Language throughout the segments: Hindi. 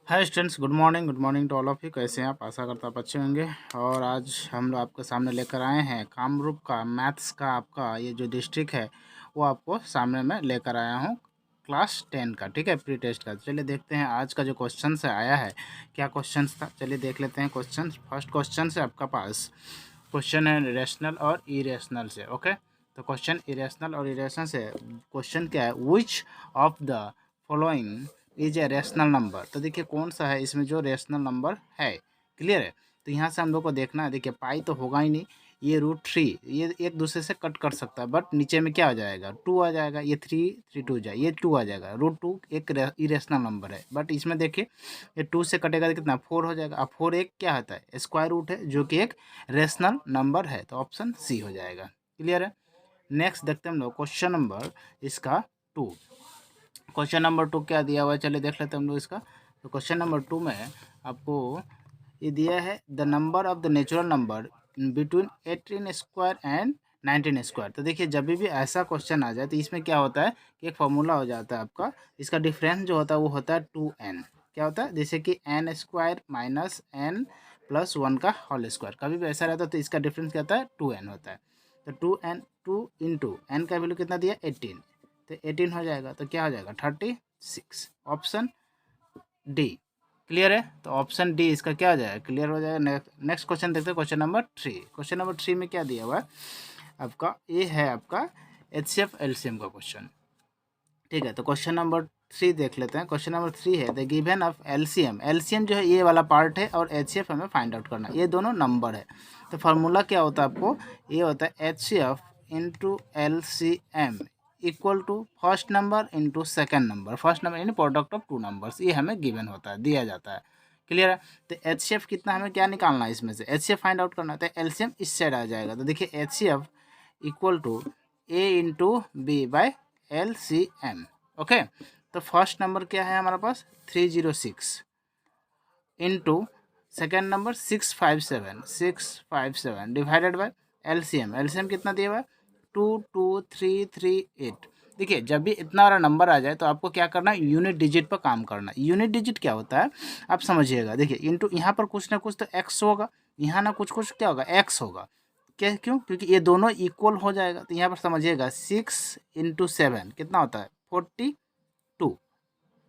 Hi students, good morning to all of you. कैसे हैं आप? आशा करता आप अच्छे होंगे। और आज हम लोग आपके सामने लेकर आए हैं कामरूप का मैथ्स का आपका ये जो डिस्ट्रिक्ट है वो आपको सामने में लेकर आया हूँ क्लास 10 का। ठीक है, प्री टेस्ट का। चलिए देखते हैं आज का जो क्वेश्चन से आया है क्या क्वेश्चन था। चलिए देख लेते हैं क्वेश्चन। फर्स्ट क्वेश्चन से आपका पास क्वेश्चन है रेशनल और इरेशनल से। ओके, तो क्वेश्चन इरेशनल और इरेशनल से क्वेश्चन क्या है, विच of the following is a rational number. तो देखिए कौन सा है इसमें जो रेशनल नंबर है। क्लियर है? तो यहाँ से हम लोग को देखना है। देखिए पाई तो होगा ही नहीं, ये √3 ये एक दूसरे से कट कर सकता है, बट नीचे में क्या आ जाएगा, 2 आ जाएगा। ये 3 2 जाए, ये 2 आ जाएगा। √2 एक इरेशनल नंबर है, बट इसमें देखिए ये 2 से कटेगा तो कितना 4 हो जाएगा। अब 4 एक क्या होता है, स्क्वायर रूट है, जो कि एक रेशनल नंबर है। तो ऑप्शन सी हो जाएगा। क्लियर है? नेक्स्ट देखते हैं हम लोग क्वेश्चन नंबर इसका 2। क्वेश्चन नंबर 2 क्या दिया हुआ है, चलिए देख लेते हैं हम लोग इसका। तो क्वेश्चन नंबर 2 में आपको ये दिया है the number of the natural number between 18 square and 19 square. तो देखिए जब भी ऐसा क्वेश्चन आ जाए तो इसमें क्या होता है कि एक फॉर्मूला हो जाता है आपका। इसका डिफरेंस जो होता है वो होता है 2n। क्या होता है, जैसे कि n square minus n plus 1 का होल स्क्वायर। कभी भी ऐसा रहता है तो इसका डिफरेंस क्या होता है, 2n होता है। तो 2n 2 इंटू एन का वैल्यू कितना दिया, 18। तो 18 हो जाएगा तो क्या हो जाएगा, 36। Option D. क्लियर है? तो ऑप्शन डी इसका क्या हो जाएगा, क्लियर हो जाएगा। नेक्स्ट क्वेश्चन देखते हैं, क्वेश्चन नंबर 3। क्वेश्चन नंबर 3 में क्या दिया हुआ है आपका, ये है आपका HCF LCM का क्वेश्चन। ठीक है, तो क्वेश्चन नंबर 3 देख लेते हैं। क्वेश्चन नंबर 3 है the given of LCM। LCM जो है ये वाला पार्ट है, और HCF हमें फाइंड आउट करना है। ये दोनों नंबर है। तो फार्मूला क्या होता है आपको, ये होता है HCF into LCM equal to first number into second number. First number यानी प्रोडक्ट ऑफ टू नंबर्स, ये हमें गिवन होता है, दिया जाता है। क्लियर है? तो HCF कितना, हमें क्या निकालना है इसमें से, HCF फाइंड आउट करना है। तो LCM इस साइड आ जाएगा। तो देखिए HCF equal to A into B by LCM। Okay, तो फर्स्ट नंबर क्या है हमारे पास, 306 into second number 657 divided by LCM कितना दिया हुआ है, 22338। देखिए जब भी इतना बड़ा नंबर आ जाए तो आपको क्या करना है, यूनिट डिजिट पर काम करना है। यूनिट डिजिट क्या होता है आप समझिएगा। देखिए इंटू यहाँ पर कुछ ना कुछ तो एक्स होगा, यहाँ ना कुछ कुछ क्या होगा, एक्स होगा। क्या, क्यों? क्योंकि ये दोनों इक्वल हो जाएगा। तो यहाँ पर समझिएगा 6 इंटू 7 कितना होता है, 42।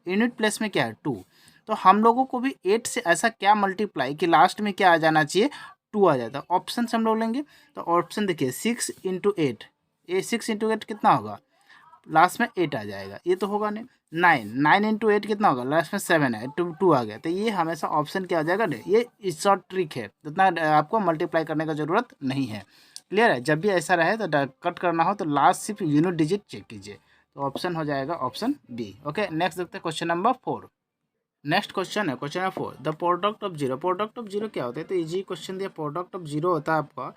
यूनिट प्लेस में क्या है, 2। तो हम लोगों को भी 8 से ऐसा क्या मल्टीप्लाई कि लास्ट में क्या आ जाना चाहिए, 2 आ जाता है। ऑप्शन से हम लोग लेंगे तो ऑप्शन देखिए 6 इंटू 8, ये 6 इंटू 8 कितना होगा, लास्ट में 8 आ जाएगा। ये तो होगा नहीं। 9 इंटू 8 कितना होगा, लास्ट में 7 है, 2 आ गया। तो ये हमेशा ऑप्शन क्या आ जाएगा, ये शॉर्ट ट्रिक है, इतना आपको मल्टीप्लाई करने का ज़रूरत नहीं है। क्लियर है? जब भी ऐसा रहे तो कट करना हो तो लास्ट सिर्फ यूनिट डिजिट चेक कीजिए। तो ऑप्शन हो जाएगा ऑप्शन बी। ओके, नेक्स्ट देखते हैं क्वेश्चन नंबर 4। नेक्स्ट क्वेश्चन है question number 4 the product of zero. Product of zero क्या होता है, तो इजी क्वेश्चन दिया। प्रोडक्ट ऑफ जीरो होता है आपका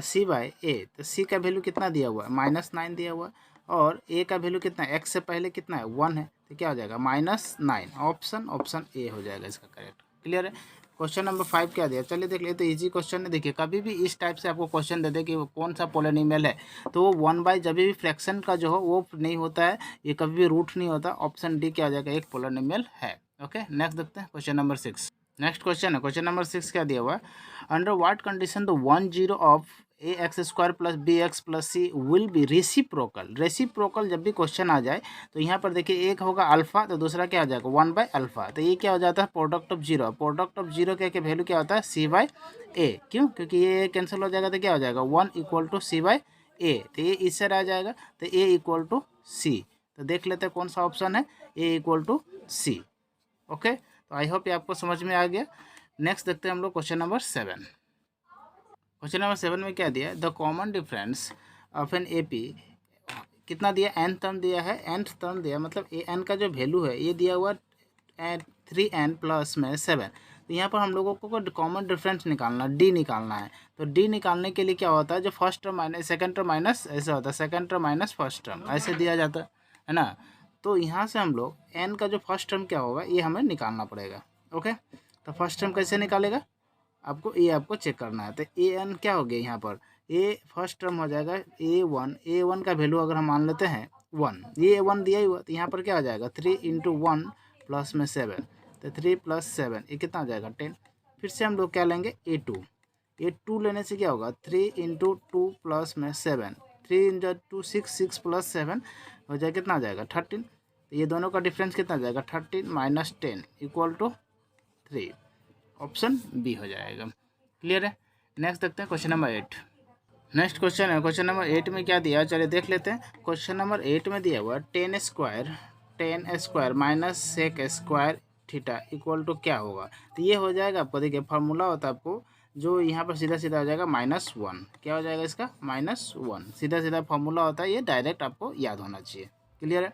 C बाई ए। तो C का वैल्यू कितना दिया हुआ है, -9 दिया हुआ है, और A का वैल्यू कितना है, x से पहले कितना है, 1 है। तो क्या हो जाएगा, -9। ऑप्शन ए हो जाएगा इसका करेक्ट। क्लियर है? क्वेश्चन नंबर 5 क्या दिया, चलिए देख लेते। इजी क्वेश्चन है। देखिए कभी भी इस टाइप से आपको क्वेश्चन दे दे कि वो कौन सा पोलिनोमियल है, तो वो 1 बाई जब भी फ्रैक्शन का जो हो वो नहीं होता है, ये कभी भी रूट नहीं होता। ऑप्शन डी क्या हो जाएगा, एक पोलिनोमियल है। ओके, नेक्स्ट देखते हैं क्वेश्चन नंबर 6। नेक्स्ट क्वेश्चन है क्वेश्चन नंबर 6 क्या दिया हुआ है, under what condition the 1 0 of ax² plus bx plus C will be reciprocal. Reciprocal जब भी क्वेश्चन आ जाए तो यहाँ पर देखिए एक होगा अल्फा, तो दूसरा क्या हो जाएगा 1 बाई अल्फा। तो ये क्या हो जाता है, product of zero. Product of zero क्या वैल्यू क्या होता है, C बाई ए। क्यों? क्योंकि ये कैंसिल हो जाएगा तो क्या हो जाएगा, 1 इक्वल टू C बाई ए। तो ये इससे आ जाएगा, तो A इक्वल टू C। तो देख लेते हैं कौन सा ऑप्शन है, A equal to C। Okay, तो आई होप ये आपको समझ में आ गया। नेक्स्ट देखते हैं हम लोग क्वेश्चन नंबर 7। क्वेश्चन नंबर 7 में क्या दिया है, the common difference of an AP कितना दिया, n टर्म दिया है, nth टर्म दिया, मतलब n का जो वैल्यू है ये दिया हुआ 3n प्लस में 7। तो यहाँ पर हम लोगों को कॉमन डिफरेंस निकालना, d निकालना है। तो d निकालने के लिए क्या होता है, जो first term minus second term minus ऐसा होता है, second term minus first term ऐसे दिया जाता है ना। तो यहाँ से हम लोग n का जो फर्स्ट टर्म क्या होगा ये हमें निकालना पड़ेगा। ओके, तो फर्स्ट टर्म कैसे निकालेगा, आपको ये आपको चेक करना है। तो an क्या हो गया यहाँ पर, ए फर्स्ट टर्म हो जाएगा a1 का वैल्यू अगर हम मान लेते हैं 1, ये 1 दिया ही हुआ, तो यहाँ पर क्या हो जाएगा 3 इंटू 1 प्लस में 7। तो 3 + 7 ये कितना हो जाएगा 10। फिर से हम लोग क्या लेंगे A2 लेने से क्या होगा 3 × 2 प्लस में 7, 3 × 2 6, 6 + 7 हो जाएगा कितना हो जाएगा 13। तो ये दोनों का डिफरेंस कितना हो जाएगा 13 - 10 = 3। ऑप्शन बी हो जाएगा। क्लियर है। नेक्स्ट देखते हैं क्वेश्चन नंबर 8। नेक्स्ट क्वेश्चन है क्वेश्चन नंबर 8 में क्या दिया, चलिए देख लेते हैं। क्वेश्चन नंबर 8 में दिया हुआ 10² minus sec square theta equal to क्या होगा। तो ये हो जाएगा आपको, देखिए फार्मूला होता है आपको जो यहाँ पर सीधा सीधा हो जाएगा -1। क्या हो जाएगा इसका -1, सीधा सीधा फार्मूला होता है, ये डायरेक्ट आपको याद होना चाहिए। क्लियर है।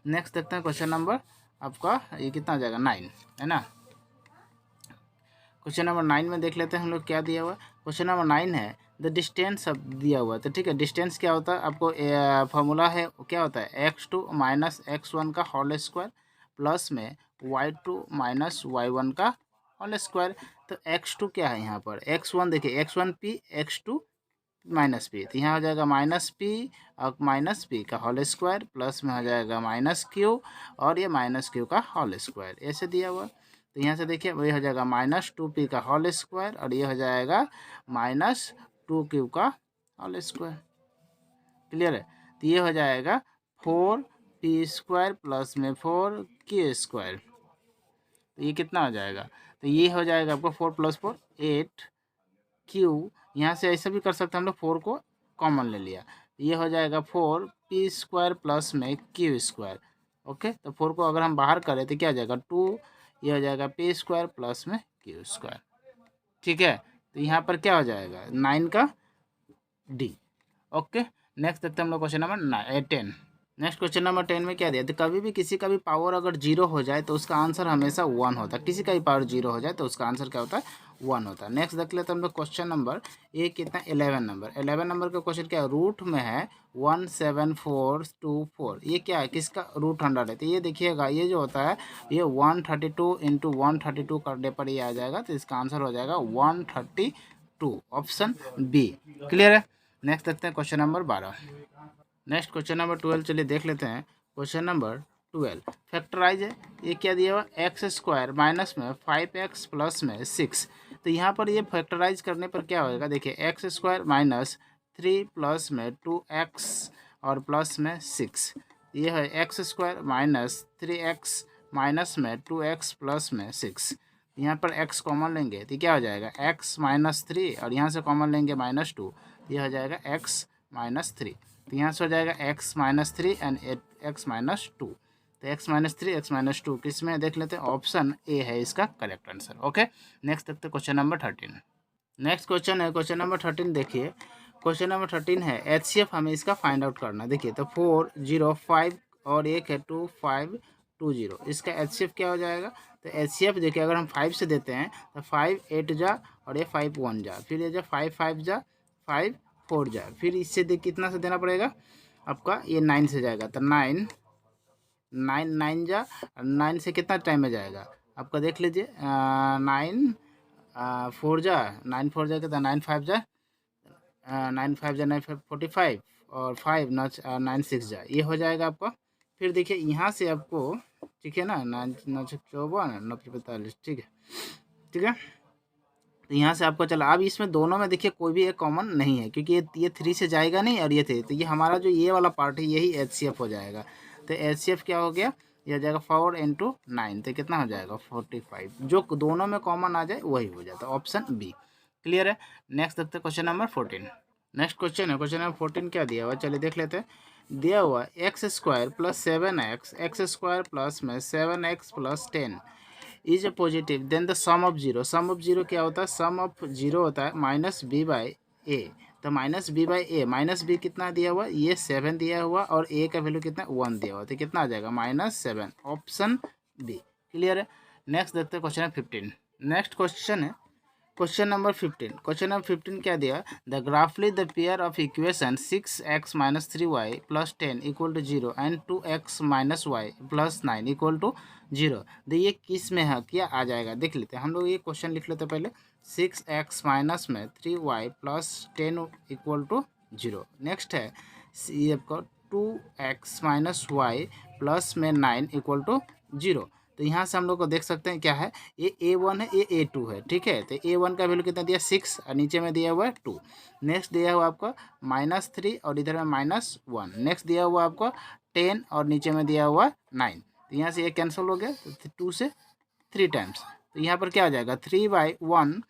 नेक्स्ट देखते हैं क्वेश्चन नंबर आपका ये कितना हो जाएगा 9 है ना। क्वेश्चन नंबर 9 में देख लेते हैं हम लोग क्या दिया हुआ। क्वेश्चन नंबर 9 है द डिस्टेंस अब दिया हुआ। तो ठीक है, डिस्टेंस क्या होता है आपको फार्मूला है क्या होता है x2 - x1 का होल स्क्वायर प्लस में y2 - y1 का होल स्क्वायर। तो x2 क्या है यहाँ पर, x1 देखिए x1 p, x2 -p, तो यहाँ हो जाएगा -p और -p का होल स्क्वायर प्लस में हो जाएगा -q और ये -q का होल स्क्वायर, ऐसे दिया हुआ। तो यहाँ से देखिए वही हो जाएगा -2p का होल स्क्वायर और ये हो जाएगा -2q का होल स्क्वायर। क्लियर है। तो ये हो जाएगा 4p² प्लस में 4q²। तो ये कितना हो जाएगा, तो ये हो जाएगा आपको 4 + 4 8q। यहाँ से ऐसा भी कर सकते हैं हम लोग, 4 को कॉमन ले लिया, ये हो जाएगा 4p² प्लस में q²। ओके, तो 4 को अगर हम बाहर करें तो क्या हो जाएगा 2, ये हो जाएगा p² प्लस में q²। ठीक है, तो यहाँ पर क्या हो जाएगा 9 का डी। ओके, नेक्स्ट देखते हैं हम लोग question number 10। Next question number 10 में क्या दिया, तो कभी भी किसी का भी पावर अगर 0 हो जाए तो उसका आंसर हमेशा 1 होता है। किसी का भी पावर 0 हो जाए तो उसका आंसर क्या होता है 1 होता है। नेक्स्ट देख लेते हैं हम लोग क्वेश्चन नंबर ये कितना 11 नंबर। 11 नंबर का क्वेश्चन क्या है, रूट में है 17424। ये क्या है, किसका रूट 100 है। तो ये देखिएगा ये जो होता है ये 132 × 132 करने पर ये आ जाएगा, तो इसका आंसर हो जाएगा 132, ऑप्शन बी। क्लियर है। नेक्स्ट देखते हैं question number 12। Next question number 12 चलिए देख लेते हैं। क्वेश्चन नंबर 12 फैक्टराइज है। ये क्या दिया हुआ x² माइनस में 5x प्लस में 6। तो यहाँ पर ये फैक्टराइज करने पर क्या होगा, देखिए x² - 3 प्लस में 2x और प्लस में 6। ये है x² - 3x माइनस में 2x प्लस में 6। यहाँ पर x कॉमन लेंगे तो क्या हो जाएगा x - 3 और यहाँ से कॉमन लेंगे -2, ये हो जाएगा x - 3। तो यहाँ से हो जाएगा x - 3 एंड x - 2। तो x - 3 x - 2 किस में देख लेते हैं, ऑप्शन ए है इसका करेक्ट आंसर। ओके, नेक्स्ट देखते हैं क्वेश्चन नंबर 13। नेक्स्ट क्वेश्चन है क्वेश्चन नंबर 13। देखिए क्वेश्चन नंबर 13 है HCF हमें इसका फाइंड आउट करना। देखिए तो 405 और एक है 2520, इसका HCF क्या हो जाएगा। तो HCF देखिए अगर हम 5 से देते हैं तो 5 8 जा और ये 5 1 जा, फिर ये जा 5 5 जा 5 4 जा, फिर इससे कितना से देना पड़ेगा आपका, ये 9 से जाएगा। तो 9 9 9 जा, 9 से कितना टाइम में जाएगा आपका देख लीजिए 9 4 जा, 9 4 जा कितना 9 5 जा 9 5 जा 9 5 45 और 5 9 6 जा, ये हो जाएगा आपका। फिर देखिए यहाँ से आपको ठीक है ना 9 9 54 9 45, ठीक है ठीक है। तो यहाँ से आपको चला, अब इसमें दोनों में देखिए कोई भी एक कॉमन नहीं है क्योंकि ये 3 से जाएगा नहीं और ये थे, तो ये हमारा जो ये वाला पार्ट है यही HCF हो जाएगा। तो HCF क्या हो गया, ये हो जाएगा 4 × 9, तो कितना हो जाएगा 45, जो दोनों में कॉमन आ जाए वही हो जाता है, ऑप्शन बी। क्लियर है। नेक्स्ट देखते हैं क्वेश्चन नंबर 14। नेक्स्ट क्वेश्चन है क्वेश्चन नंबर 14 क्या दिया हुआ, चलिए देख लेते हैं। दिया हुआ x² + 7x x² प्लस में 7x + 10 is a positive then the sum of zero. Sum of zero क्या होता है, सम ऑफ जीरो होता है -b/a। तो -b/a, -b कितना दिया हुआ, ये 7 दिया हुआ और a का वैल्यू कितना 1 दिया हुआ, तो कितना आ जाएगा -7, ऑप्शन बी। क्लियर है। नेक्स्ट देखते हैं क्वेश्चन नंबर 15। नेक्स्ट क्वेश्चन है क्वेश्चन नंबर 15। क्वेश्चन नंबर 15 क्या दिया, the graphically the pair of equation 6x - 3y + 10 = 0 and 2x - y + 9 = 0। तो ये किस में है क्या आ जाएगा देख लेते हैं हम लोग। ये क्वेश्चन लिख लेते हैं पहले, 6x - में 3y + 10 = 0। नेक्स्ट है ये आपका 2x - y + में 9 = 0। तो यहाँ से हम लोग को देख सकते हैं क्या है, ये A1 है, ये A2 है, ठीक है। तो A1 का वैल्यू कितना दिया 6 और नीचे में दिया हुआ है 2। नेक्स्ट दिया हुआ आपका -3 और इधर में -1। नेक्स्ट दिया हुआ आपको 10 और नीचे में दिया हुआ 9। तो यहाँ से ये कैंसिल हो गया, तो 2 से 3 टाइम्स। तो यहाँ पर क्या हो जाएगा 3/1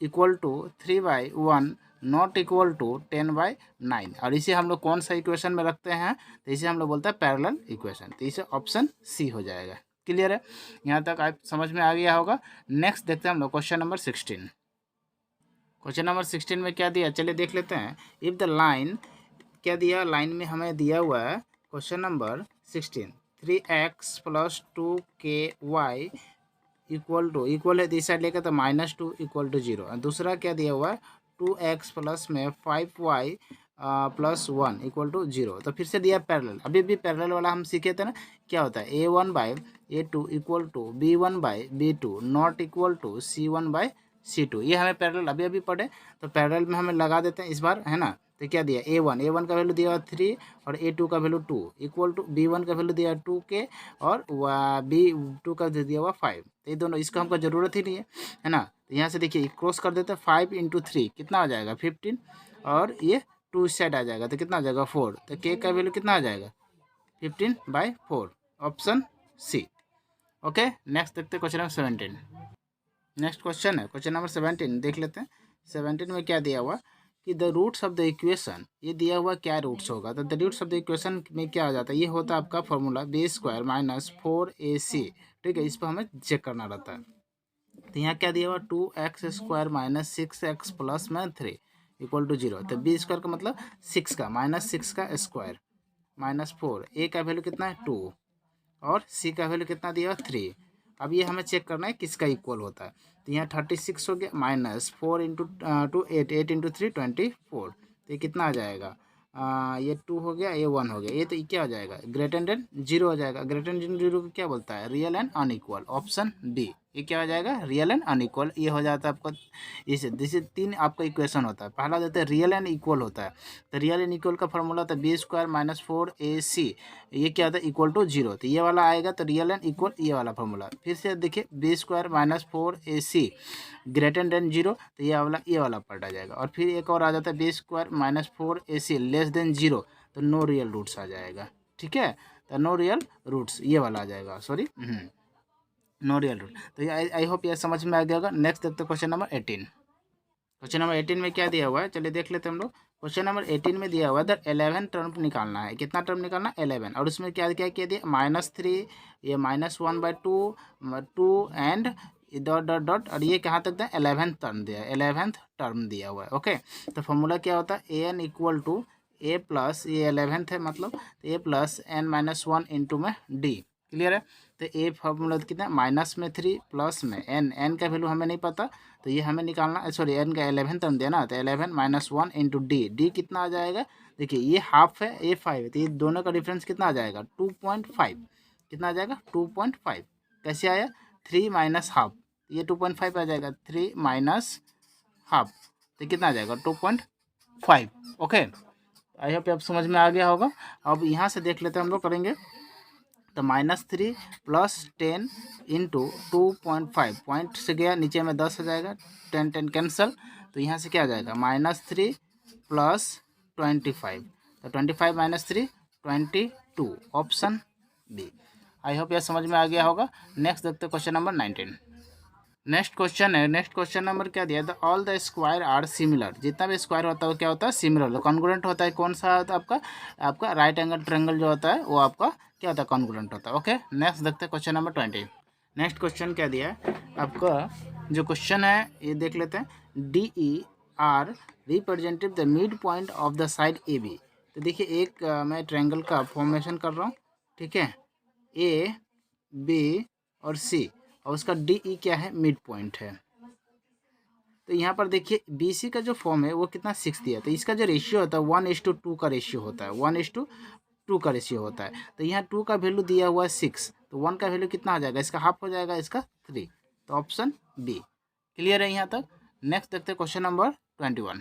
equal to 3/1 not equal to 10/9। और इसे हम लोग कौन सा इक्वेशन में रखते हैं, तो इसे हम लोग बोलते हैं पैरेलल इक्वेशन। तो इसे ऑप्शन सी हो जाएगा। क्लियर है, यहाँ तक आप समझ में आ गया होगा। नेक्स्ट देखते हैं हम लोग क्वेश्चन नंबर 16। क्वेश्चन नंबर 16 में क्या दिया, चलिए देख लेते हैं। इफ़ द लाइन, क्या दिया लाइन में हमें दिया हुआ है question number 16, 3x + 2ky equal है, इस साइड लेकर तो -2 इक्वल टू 0। और दूसरा क्या दिया हुआ है 2x प्लस में 5y + 1 इक्वल टू 0। तो फिर से दिया पैरेलल। अभी भी पैरेलल वाला हम सीखे थे ना, क्या होता है A1/A2 equal to B1/B2 not equal to C1/C2। ये हमें पैरेलल अभी अभी पढ़े, तो पैरेलल में हमें लगा देते हैं इस बार, है ना। तो क्या दिया A1 का वैल्यू दिया हुआ 3 और A2 का वैल्यू 2 इक्वल टू B1 का वैल्यू दिया 2k और B2 का दिया हुआ 5। तो ये दोनों, इसका हमको ज़रूरत ही नहीं है ना। तो यहाँ से देखिए क्रॉस कर देते हैं, 5 × 3 कितना आ जाएगा 15 और ये 2 इस साइड आ जाएगा, तो कितना आ जाएगा 4। तो k का वैल्यू कितना आ जाएगा 15/4, ऑप्शन सी। ओके, नेक्स्ट देखते हैं क्वेश्चन नंबर 17। नेक्स्ट क्वेश्चन है क्वेश्चन नंबर 17, देख लेते हैं। 17 में क्या दिया हुआ कि the roots of the equation, ये दिया हुआ क्या रूट्स होगा, तो the roots of the equation में क्या आ जाता है, ये होता है आपका फॉर्मूला B² - 4AC। ठीक है, इस पर हमें चेक करना रहता है। तो यहाँ क्या दिया हुआ 2x² - 6x + 3 इक्वल टू 0। तो B² का मतलब 6 का -6 का स्क्वायर -4। A का वैल्यू कितना है 2 और C का वैल्यू कितना दिया 3। अब ये हमें चेक करना है किसका इक्वल होता है। तो यहाँ 36 हो गया, -4 × 2 8, 8 × 3 24। तो ये कितना आ जाएगा, ये 2 हो गया, ये 1 हो गया। ये तो ये क्या हो जाएगा ग्रेटर देन 0 हो जाएगा। ग्रेटर देन 0 को क्या बोलता है, real and unequal, option D. ये क्या हो जाएगा रियल एंड अनइक्वल। ये हो जाता है आपका, इसे जैसे 3 आपका इक्वेशन होता है। पहला देते हैं रियल एंड इक्वल होता है। तो रियल एंड इक्वल का फॉर्मूला था B² - 4AC। ये क्या होता है इक्वल टू 0। तो ये वाला आएगा, तो रियल एंड इक्वल ये वाला फॉर्मूला। फिर से देखिए B² - 4AC ग्रेटर देन 0, तो ये वाला पलट आ जाएगा। और फिर एक और आ जाता है B² - 4AC लेस देन 0, तो नो रियल रूट्स आ जाएगा। ठीक है, तो नो रियल रूट्स ये वाला आ जाएगा, सॉरी नो रियल रूट। तो ये आई होप ये समझ में आ गया होगा। नेक्स्ट देखते हैं क्वेश्चन नंबर 18। क्वेश्चन नंबर 18 में क्या दिया हुआ है, चलिए देख लेते हैं हम लोग। क्वेश्चन नंबर 18 में दिया हुआ है द 11 टर्म निकालना है। कितना टर्म निकालना है 11। और उसमें क्या क्या किया दिया -3, ये -1/2 2 एंड डॉट डॉट डॉट, और ये कहाँ तक दिया 11th टर्म दिया, 11th टर्म दिया हुआ है। ओके, तो फॉर्मूला क्या होता है an equal to a plus, ये 11th है मतलब, तो a + n-1 इंटू में d। क्लियर है, तो ए फॉर्मूला कितना -3 प्लस में n का वैल्यू हमें नहीं पता, तो ये हमें निकालना, सॉरी n का 11 टर्म देना, तो 11 - 1 इंटू d कितना आ जाएगा। देखिए ये हाफ है, ये 5 है, तो ये दोनों का डिफरेंस कितना आ जाएगा 2.5। कितना आ जाएगा 2.5। कैसे आया 3 - हाफ, ये 2.5 आ जाएगा, 3 - हाफ, तो कितना आ जाएगा 2.5। ओके, आई होप आप समझ में आ गया होगा। अब यहाँ से देख लेते हैं हम लोग करेंगे, तो -3 + 10 इंटू 2.5, पॉइंट से गया नीचे में 10 हो जाएगा, 10 10 कैंसल। तो यहाँ से क्या आ जाएगा -3 + 25, तो 25 - 3 22, ऑप्शन बी। आई होप यह समझ में आ गया होगा। नेक्स्ट देखते हैं क्वेश्चन नंबर 19। नेक्स्ट क्वेश्चन है, नेक्स्ट क्वेश्चन नंबर क्या दिया, the all the square are similar. जितना भी स्क्वायर होता है वो क्या होता है सिमिलर, कॉन्ग्रुएंट होता है। कौन सा होता है आपका राइट एंगल ट्रायंगल जो होता है वो आपका क्या होता है कॉन्ग्रुएंट होता है। ओके, नेक्स्ट देखते हैं क्वेश्चन नंबर 20। नेक्स्ट क्वेश्चन क्या दिया है आपका, जो क्वेश्चन है ये देख लेते हैं। DER represented the mid point of the side AB। तो देखिए एक मैं ट्रायंगल का फॉर्मेशन कर रहा हूँ, ठीक है, A B और C, और उसका DE क्या है मिड पॉइंट है। तो यहाँ पर देखिए BC का जो फॉर्म है वो कितना 6 दिया, तो इसका जो रेशियो होता है 1:2 का रेशियो होता है, 1:2 का रेशियो होता है। तो यहाँ 2 का वैल्यू दिया हुआ है 6, तो 1 का वैल्यू कितना आ जाएगा, इसका हाफ हो जाएगा, इसका 3, तो ऑप्शन बी। क्लियर है यहाँ तक। नेक्स्ट देखते हैं क्वेश्चन नंबर 21।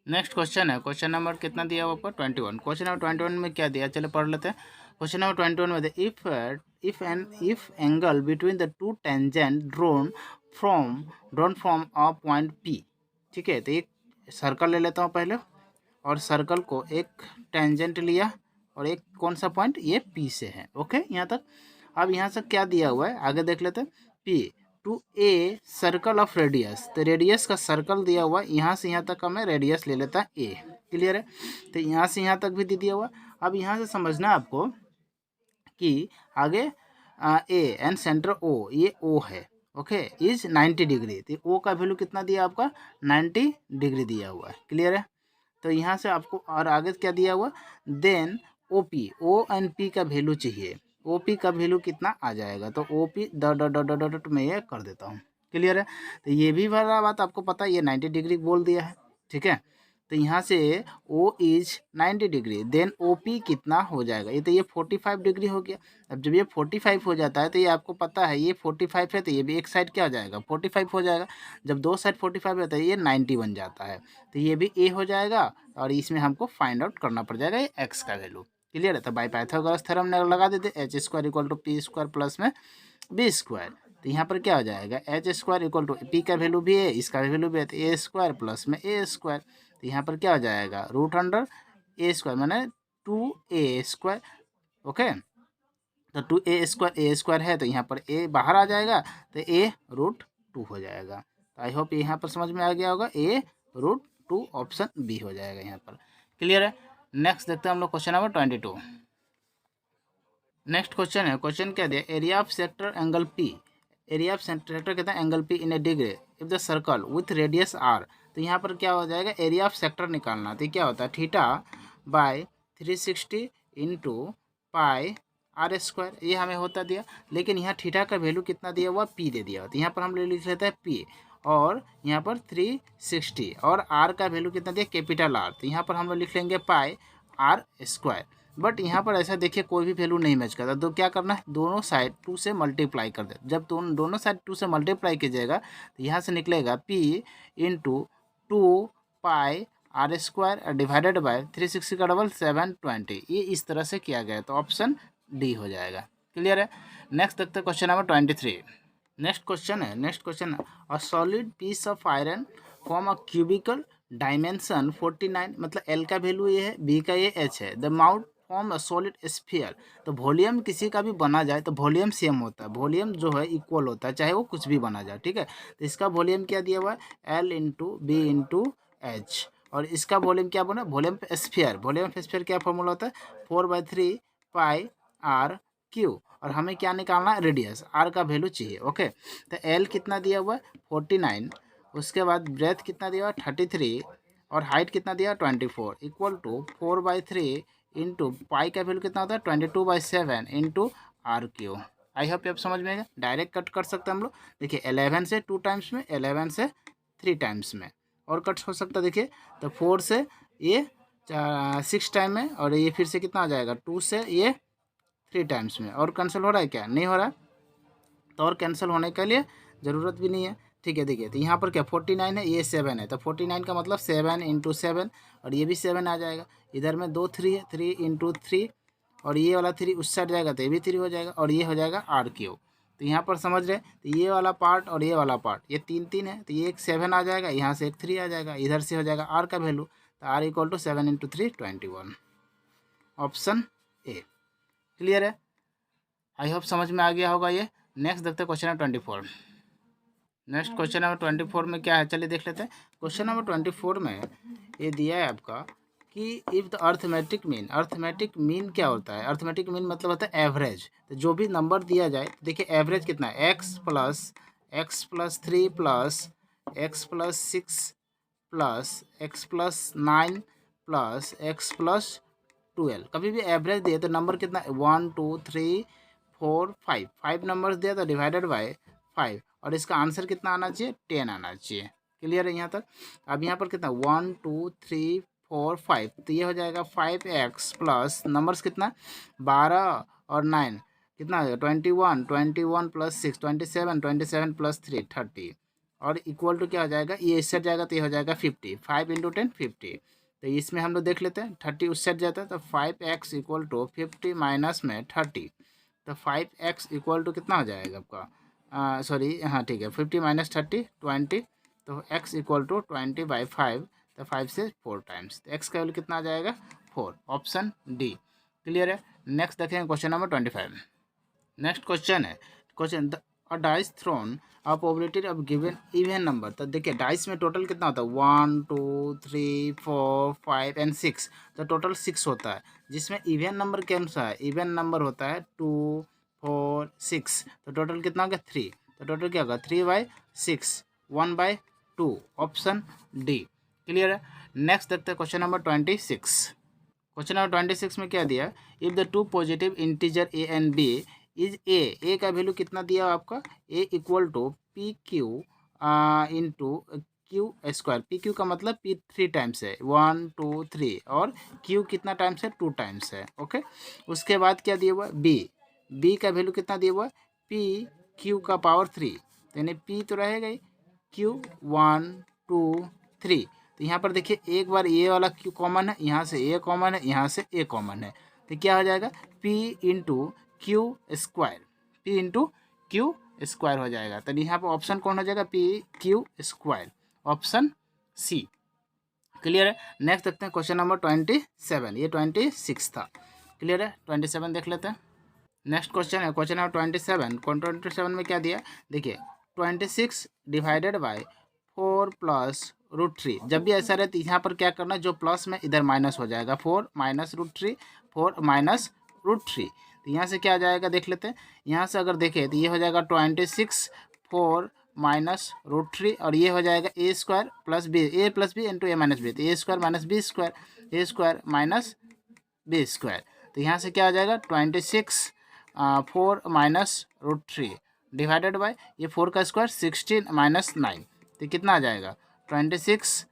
नेक्स्ट क्वेश्चन है, क्वेश्चन नंबर कितना दिया हुआ आपको 21। क्वेश्चन नंबर 21 में क्या दिया, चलो पढ़ लेते हैं। क्वेश्चन नंबर 21 में if angle between the two tangent drawn from a point P। ठीक है, तो एक सर्कल ले लेता हूँ पहले, और सर्कल को एक टेंजेंट लिया, और एक कौन सा पॉइंट, ये P से है। ओके, यहाँ तक। अब यहाँ से क्या दिया हुआ है, आगे देख लेते हैं। P to a circle of radius, तो रेडियस का सर्कल दिया हुआ है, यहाँ से यहाँ तक का मैं रेडियस ले लेता है A। क्लियर है, तो यहाँ से यहाँ तक भी दे दिया हुआ। अब यहाँ से समझना है आपको कि आगे ए एंड सेंटर O, ये O है। ओके, इज 90 डिग्री, तो O का वैल्यू कितना दिया आपका, 90 डिग्री दिया हुआ है। क्लियर है, तो यहाँ से आपको और आगे क्या दिया हुआ, then OP, O and P का वैल्यू चाहिए। OP का वैल्यू कितना आ जाएगा, तो OP dot dot dot dot dot मैं ये कर देता हूँ। क्लियर है, तो ये भी वाला बात आपको पता है, ये 90 डिग्री बोल दिया है। ठीक है, तो यहाँ से O is 90 degree, then OP कितना हो जाएगा, ये तो ये 45 डिग्री हो गया। अब जब ये 45 हो जाता है, तो ये आपको पता है ये 45 है, तो ये भी एक साइड क्या हो जाएगा, 45 हो जाएगा। जब दो साइड 45 रहता है, ये 90 बन जाता है, तो ये भी A हो जाएगा, और इसमें हमको फाइंड आउट करना पड़ जाएगा ये x का वैल्यू। क्लियर है, तो बाई पाइथागोरस थ्योरम ने लगा देते, H square equal to P square plus में बी स्क्वायर। तो यहाँ पर क्या हो जाएगा, H square equal to P का वैल्यू भी है, इसका वैल्यू भी है, तो ए स्क्वायर प्लस में ए स्क्वायर। तो यहाँ पर क्या हो जाएगा, रूट अंडर ए स्क्वायर मैंने 2a²। ओके, तो 2a² है, तो यहाँ पर a बाहर आ जाएगा, तो a√2 हो जाएगा। तो आई होप यहाँ पर समझ में आ गया होगा, a√2 ऑप्शन बी हो जाएगा यहाँ पर। क्लियर है, नेक्स्ट देखते हैं हम लोग क्वेश्चन नंबर 22। नेक्स्ट क्वेश्चन है, क्वेश्चन क्या दिया, area of sector angle P, area of sector कहता है angle P in A degree if the circle with radius R। तो यहाँ पर क्या हो जाएगा, एरिया ऑफ सेक्टर निकालना। तो क्या होता है, theta by 360 into pi R², ये हमें होता दिया। लेकिन यहाँ थीटा का वैल्यू कितना दिया हुआ, P दे दिया हुआ, तो यहाँ पर हम लिख लेते हैं P, और यहाँ पर 360, और R का वैल्यू कितना दिया, कैपिटल R, तो यहाँ पर हम लोग लिख लेंगे पाई R²। बट यहाँ पर ऐसा देखिए कोई भी वैल्यू नहीं मैच करता, तो क्या करना है, दोनों साइड 2 से मल्टीप्लाई कर दे। जब दोनों साइड 2 से मल्टीप्लाई कीजिएगा, तो यहाँ से निकलेगा P into 2 pi R² divided by 360 का डबल 720। ये इस तरह से किया गया है, तो ऑप्शन डी हो जाएगा। क्लियर है, नेक्स्ट देखते हैं क्वेश्चन नंबर 23। नेक्स्ट क्वेश्चन है a solid piece of iron from a cubical dimension 49, मतलब एल का वैल्यू ये है, बी का ये एच है, the mount form a solid sphere. तो वॉल्यूम किसी का भी बना जाए तो वॉल्यूम सेम होता है, वॉल्यूम जो है इक्वल होता है, चाहे वो कुछ भी बना जाए। ठीक है, तो इसका वॉल्यूम क्या दिया हुआ है, L into B into H, और इसका वॉल्यूम क्या बना, वॉल्यूम स्फीयर। वॉल्यूम स्फीयर क्या फॉर्मूला होता है, 4/3 पाई R/Q, और हमें क्या निकालना है, रेडियस, R का वैल्यू चाहिए। ओके, तो L कितना दिया हुआ है 49, उसके बाद ब्रेथ कितना दिया हुआ है 33, और हाइट कितना दिया 24, इक्वल टू 4/3 इंटू पाई का वैल्यू कितना होता है 22/7 इंटू R/Q। आई होप आप समझ में आएगा, डायरेक्ट कट कर सकते हैं हम लोग। देखिए 11 से 2 टाइम्स में, 11 से 3 टाइम्स में, और कट हो सकता है। देखिए तो 4 से ये 6 टाइम में, और ये फिर से कितना आ जाएगा 2 से ये 3 टाइम्स में, और कैंसिल हो रहा है क्या, नहीं हो रहा है, तो और कैंसिल होने के लिए ज़रूरत भी नहीं है। ठीक है, देखिए तो यहाँ पर क्या 49 है, ये 7 है, तो 49 का मतलब 7 इंटू 7, और ये भी 7 आ जाएगा। इधर में 2 3 है, 3 इंटू 3, और ये वाला 3 उस साइड जाएगा तो ये भी 3 हो जाएगा, और ये हो जाएगा R/Q। तो यहाँ पर समझ रहे, तो ये वाला पार्ट और ये वाला पार्ट, ये 3 3 है, तो ये एक 7 आ जाएगा, यहाँ से एक 3 आ जाएगा, इधर से हो जाएगा R का वैल्यू, तो R equal to 7 into 3 21, option A. Clear है, आई होप समझ में आ गया होगा ये। नेक्स्ट देखते हैं question number 24। Next question number 24 में क्या है, चलिए देख लेते हैं। क्वेश्चन नंबर 24 में ये दिया है आपका कि इफ़ द अर्थमेटिक मीन क्या होता है, अर्थमेटिक मीन मतलब होता है एवरेज। तो जो भी नंबर दिया जाए, देखिए एवरेज कितना है, x plus 3 plus x plus 6 plus x plus 9 plus x plus 12। कभी भी एवरेज दिए तो नंबर कितना है 1 2 3 4 5, 5 नंबर्स दिया तो डिवाइडेड बाय 5, और इसका आंसर कितना आना चाहिए 10 आना चाहिए। क्लियर है यहाँ तक। अब यहाँ पर कितना 1 2 3 4 5, तो ये हो जाएगा 5x प्लस नंबर्स कितना 12 और 9 कितना हो जाएगा 21 प्लस 6 27 प्लस 3 30, और इक्वल टू क्या हो जाएगा, ये इस साइड जाएगा तो ये हो जाएगा 50, 5 इंटू 10 50। तो इसमें हम लोग देख लेते हैं 30 उस साइड जाता है, तो 5x इक्वल टू 50 माइनस में 30, तो 5x इक्वल टू कितना हो जाएगा आपका, सॉरी हाँ ठीक है, 50 माइनस 30 20, तो x इक्वल टू 20/5, तो 5 से 4 टाइम्स, तो x का वैल्यू कितना आ जाएगा 4, ऑप्शन डी। क्लियर है। नेक्स्ट देखेंगे क्वेश्चन नंबर 25। नेक्स्ट क्वेश्चन है, question a dice thrown a probability of given even number. तो देखिए डाइस में टोटल कितना होता है 1 2 3 4 5 एंड 6, तो टोटल 6 होता है, जिसमें इवन नंबर कौन सा है, इवन नंबर होता है 2 4 6, तो टोटल कितना हो गया 3, तो टोटल क्या होगा 3/6 1/2, ऑप्शन डी। क्लियर है। नेक्स्ट देखते हैं क्वेश्चन नंबर 26। क्वेश्चन नंबर 26 में क्या दिया, if the two positive integer A and B is A का वैल्यू कितना दिया आपका, A equal to P Q into Q square, P Q का मतलब पी 3 टाइम्स है 1 2 3, और क्यू कितना टाइम्स है 2 टाइम्स है। ओके, उसके बाद क्या दिया हुआ बी, बी का वैल्यू कितना दिया हुआ पी क्यू का पावर 3, तो यानी पी तो रहेगा ही क्यू 1 2 3, तो यहाँ पर देखिए एक बार ये वाला क्यू कॉमन है, यहाँ से ए कॉमन है, यहाँ से ए कॉमन है, तो क्या हो जाएगा P into Q square, P into Q square हो जाएगा, तो यहाँ पर ऑप्शन कौन हो जाएगा P Q square, option C. Clear है। नेक्स्ट देखते हैं क्वेश्चन नंबर 27, ये 26 था। क्लियर है। 27 देख लेते हैं। नेक्स्ट क्वेश्चन है क्वेश्चन नंबर 27। 27 में क्या दिया, देखिए 26 डिवाइडेड बाय 4 प्लस √3, जब भी ऐसा रहे तो यहाँ पर क्या करना, जो प्लस में इधर माइनस हो जाएगा, 4 माइनस √3, 4 माइनस √3, तो यहाँ से क्या आ जाएगा देख लेते हैं। यहाँ से अगर देखें तो ये हो जाएगा 26 4 माइनस √3, और ये हो जाएगा ए स्क्वायर प्लस बी, ए प्लस बी इंटू ए माइनस बी, तो ए स्क्वायर माइनस बी स्क्वायर, ए स्क्वायर माइनस बी स्क्वायर, तो यहाँ से क्या आ जाएगा 26 4 माइनस √3 डिवाइडेड बाय ये 4 का स्क्वायर 16 माइनस 9, तो कितना आ जाएगा 26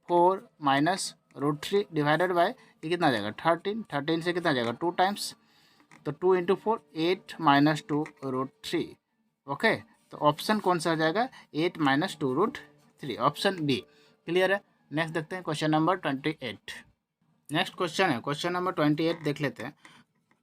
4 माइनस √3 डिवाइडेड बाय ये कितना आ जाएगा 13, 13 से कितना आ जाएगा 2 टाइम्स, तो 2 इंटू 4 8 माइनस 2 √3। ओके, तो ऑप्शन कौन सा हो जाएगा 8 माइनस 2 √3, ऑप्शन बी। क्लियर है। नेक्स्ट देखते हैं क्वेश्चन नंबर 28। नेक्स्ट क्वेश्चन है क्वेश्चन नंबर 28 देख लेते हैं।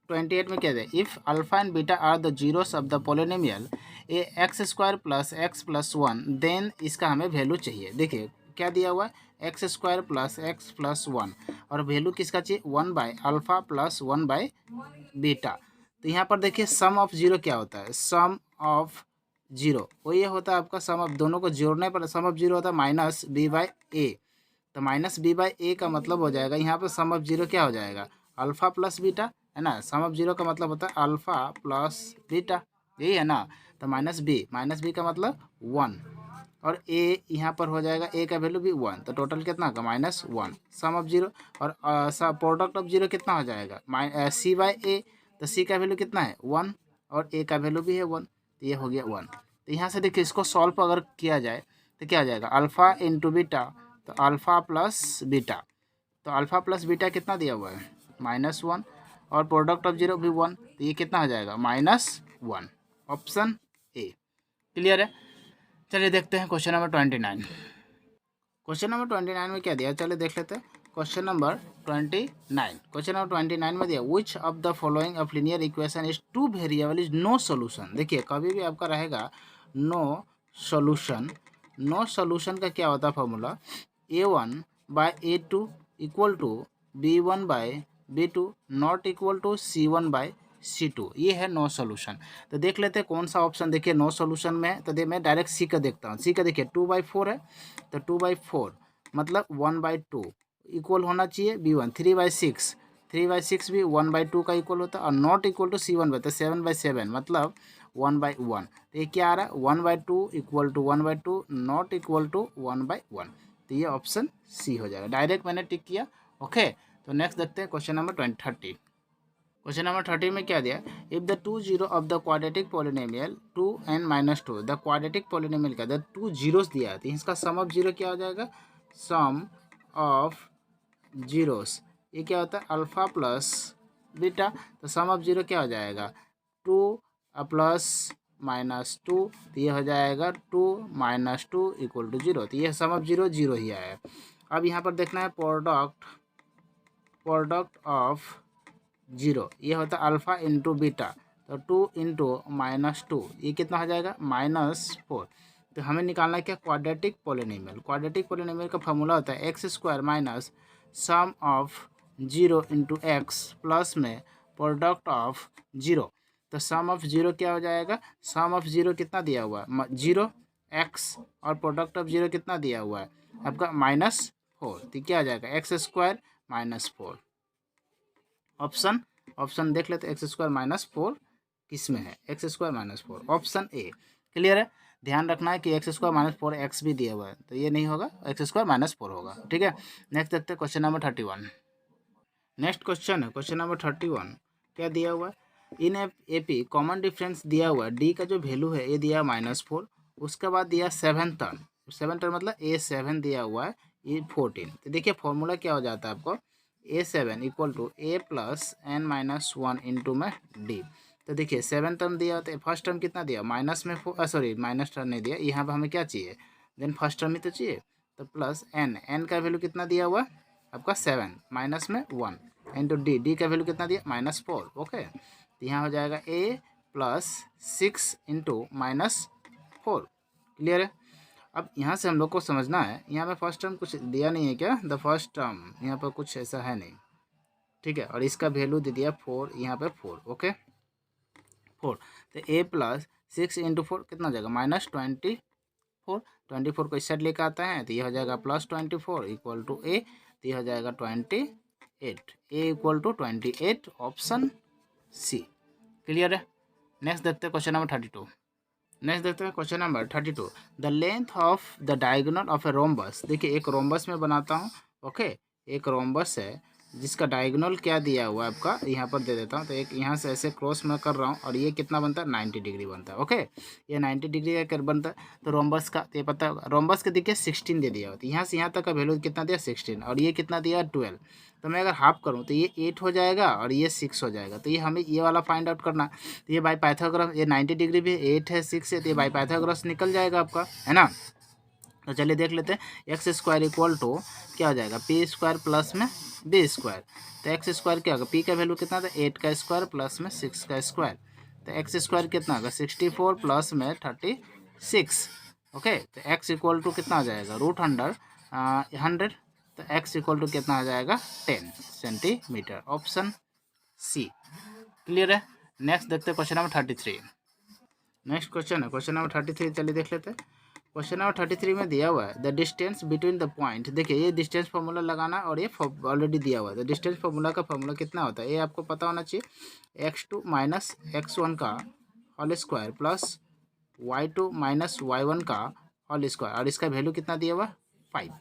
28 में क्या है, if alpha and beta are the zeros of the polynomial A X square plus X plus 1, then इसका हमें वैल्यू चाहिए। देखिए क्या दिया हुआ है x square plus X plus 1, और वैल्यू किसका चाहिए 1/अल्फा प्लस 1/बीटा। तो यहाँ पर देखिए सम ऑफ जीरो क्या होता है, सम ऑफ जीरो वो ये होता है आपका सम ऑफ, दोनों को जोड़ने पर सम ऑफ जीरो होता है माइनस b/a, तो माइनस b/a का मतलब हो जाएगा यहाँ पर सम ऑफ जीरो क्या हो जाएगा अल्फ़ा प्लस बीटा, है ना, सम ऑफ जीरो का मतलब होता है अल्फ़ा प्लस बीटा, यही है ना, तो माइनस बी का मतलब 1, और ए यहाँ पर हो जाएगा ए का वैल्यू भी 1, तो टोटल कितना होगा -1 सम ऑफ जीरो, और प्रोडक्ट ऑफ जीरो कितना हो जाएगा c/a, तो c का वैल्यू कितना है 1, और a का वैल्यू भी है 1, तो ये हो गया 1। तो यहाँ से देखिए इसको सॉल्व अगर किया जाए तो क्या आ जाएगा अल्फ़ा इंटू बीटा, तो अल्फ़ा प्लस बीटा, तो अल्फ़ा प्लस बीटा कितना दिया हुआ है -1, और प्रोडक्ट ऑफ जीरो भी 1, तो ये कितना हो जाएगा -1, ऑप्शन ए। क्लियर है। चलिए देखते हैं क्वेश्चन नंबर 29। क्वेश्चन नंबर 29 में क्या दिया, चलिए देख लेते हैं। क्वेश्चन नंबर 29, क्वेश्चन नंबर 29 में दिया which of the following of linear equation is two variable is no solution. देखिए कभी भी आपका रहेगा नो सोल्यूशन, नो सोल्यूशन का क्या होता है formula a1/a2 equal to b1/b2 not equal to c1/c2, ये है नो सोल्यूशन। तो देख लेते हैं कौन सा ऑप्शन, देखिए नो सोल्यूशन में है, तो मैं डायरेक्ट सी का देखता हूँ। सी का देखिए 2/4 है, तो 2/4 मतलब 1/2 इक्वल होना चाहिए b1, 3/6, 3/6 भी 1/2 का इक्वल होता है, और नॉट इक्वल टू c1 तो 7/7 मतलब 1/1, तो ये क्या आ रहा है 1/2 equal to 1/2 not equal to 1/1, तो ये ऑप्शन सी हो जाएगा, डायरेक्ट मैंने टिक किया। ओके, तो नेक्स्ट देखते हैं क्वेश्चन नंबर 30। क्वेश्चन नंबर 30 में क्या दिया, if the 2 zero of the quadratic polynomial 2n-2, the quadratic polynomial का 2 जीरोस दिया है, तो इसका सम ऑफ जीरो क्या हो जाएगा सम ऑफ जीरोस, ये क्या होता है अल्फ़ा प्लस बीटा, तो सम ऑफ जीरो क्या हो जाएगा 2 प्लस -2, तो ये हो जाएगा 2 - 2 इक्वल टू 0, तो ये सम ऑफ जीरो जीरो ही आया। अब यहाँ पर देखना है प्रोडक्ट ऑफ जीरो, ये होता है अल्फ़ा इंटू बीटा, तो 2 इंटू -2 ये कितना हो जाएगा -4। तो हमें निकालना है क्या क्वाड्रेटिक पोलिनोमियल। क्वाड्रेटिक पोलिनोमियल का फॉर्मूला होता है x square minus sum of 0 into x plus में प्रोडक्ट ऑफ 0। तो सम ऑफ 0 क्या हो जाएगा, सम ऑफ 0 कितना दिया हुआ है 0 एक्स और प्रोडक्ट ऑफ 0 कितना दिया हुआ है आपका -4। तो क्या आ जाएगा एक्स स्क्वायर -4। ऑप्शन देख लेते एक्स स्क्वायर -4 किस में है, x square -4 option A. Clear है, ध्यान रखना है कि एक्स स्क्वायर -4 एक्स भी दिया हुआ है तो ये नहीं होगा, एक्स स्क्वायर -4 होगा। ठीक है, नेक्स्ट देखते हैं क्वेश्चन नंबर 31। नेक्स्ट क्वेश्चन है क्वेश्चन नंबर 31। क्या दिया हुआ है इन एपी कॉमन डिफरेंस दिया हुआ है डी का जो वैल्यू है ये दिया -4। उसके बाद दिया 7 टर्म, 7 टर्म मतलब A7 दिया हुआ है ये 14। तो देखिए फॉर्मूला क्या हो जाता है आपको A7 equal to A plus n-1 into में डी। तो देखिए 7 टर्म दिया होता है, फर्स्ट टर्म कितना दिया माइनस में सॉरी माइनस टर्म नहीं दिया, यहाँ पर हमें क्या चाहिए देन फर्स्ट टर्म ही तो चाहिए। तो प्लस n का वैल्यू कितना दिया हुआ आपका 7 माइनस में 1 इंटू डी का वैल्यू कितना दिया -4। ओके, तो यहाँ हो जाएगा A प्लस 6 इंटू -4। क्लियर है, अब यहाँ से हम लोग को समझना है यहाँ पे फर्स्ट टर्म कुछ दिया नहीं है क्या, द फर्स्ट टर्म यहाँ पर कुछ ऐसा है नहीं। ठीक है, और इसका वैल्यू दे दिया 4, यहाँ पे 4। ओके 4, तो A प्लस 6 इंटू 4 कितना हो जाएगा -24। 24 को इस साइड लेकर आता है तो ये हो जाएगा +24 इक्वल टू A, तो ये हो जाएगा 28। A equal to 28 option C. Clear है, नेक्स्ट देखते हैं क्वेश्चन नंबर 32। नेक्स्ट देखते हैं question number 32। The length of the diagonal of a rhombus. देखिए एक रोम्बस में बनाता हूँ। ओके, एक रोम्बस है जिसका डायगोनल क्या दिया हुआ है आपका, यहाँ पर दे देता हूँ। तो एक यहाँ से ऐसे क्रॉस में कर रहा हूँ और ये कितना बनता है 90 डिग्री बनता है। ओके, ये 90 डिग्री का बनता है। तो रोम्बस का ये पता होगा, रोम्बस के देखिए 16 दे दिया होता है, यहाँ से यहाँ तक का वैल्यू कितना दिया 16 और ये कितना दिया 12। तो मैं अगर हाफ करूँ तो ये 8 हो जाएगा और ये 6 हो जाएगा। तो ये हमें ये वाला फाइंड आउट करना। तो ये बाई पाइथागोरस, ये 90 डिग्री भी 8 है 6 है, तो ये बाई पाइथागोरस निकल जाएगा आपका, है ना। तो चलिए देख लेते हैं एक्स स्क्वायर इक्वल टू क्या हो जाएगा पी स्क्वायर प्लस में बी स्क्वायर। तो एक्स स्क्वायर क्या होगा, पी का वैल्यू कितना था 8 का स्क्वायर प्लस में 6 का स्क्वायर। तो एक्स स्क्वायर कितना होगा 64 प्लस में 36। ओके, तो एक्स इक्वल टू कितना आ जाएगा √100। तो एक्स इक्वल टू कितना आ जाएगा 10 सेंटीमीटर ऑप्शन सी। क्लियर है, नेक्स्ट देखते हैं क्वेश्चन नंबर 33। नेक्स्ट क्वेश्चन है क्वेश्चन नंबर 33। चलिए देख लेते हैं क्वेश्चन नंबर 33 में दिया हुआ है the distance between the point. देखिए ये डिस्टेंस फार्मूला लगाना और ये ऑलरेडी दिया हुआ है। तो डिस्टेंस फार्मूला का फार्मूला कितना होता है ये आपको पता होना चाहिए, x2 माइनस x1 का whole square plus y2 minus y1 का होल स्क्वायर और इसका वैल्यू कितना दिया हुआ 5।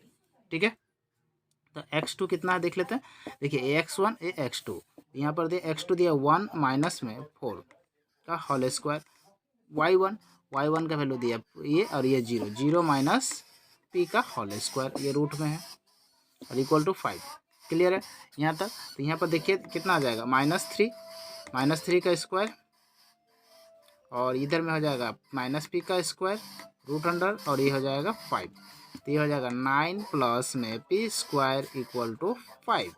ठीक है, तो x2 कितना है देख लेते हैं। देखिए x1 x2 यहाँ पर दिया x2 दिया 1 माइनस में 4 का होल स्क्वायर, y1 का वैल्यू दिया ये और ये 0 माइनस p का होल स्क्वायर, ये रूट में है और इक्वल टू 5। क्लियर है यहाँ तक। तो यहाँ पर देखिए कितना आ जाएगा -3 का स्क्वायर और इधर में हो जाएगा -p का स्क्वायर √100 और ये हो जाएगा 5। तो ये हो जाएगा 9 प्लस में p स्क्वायर इक्वल टू 5।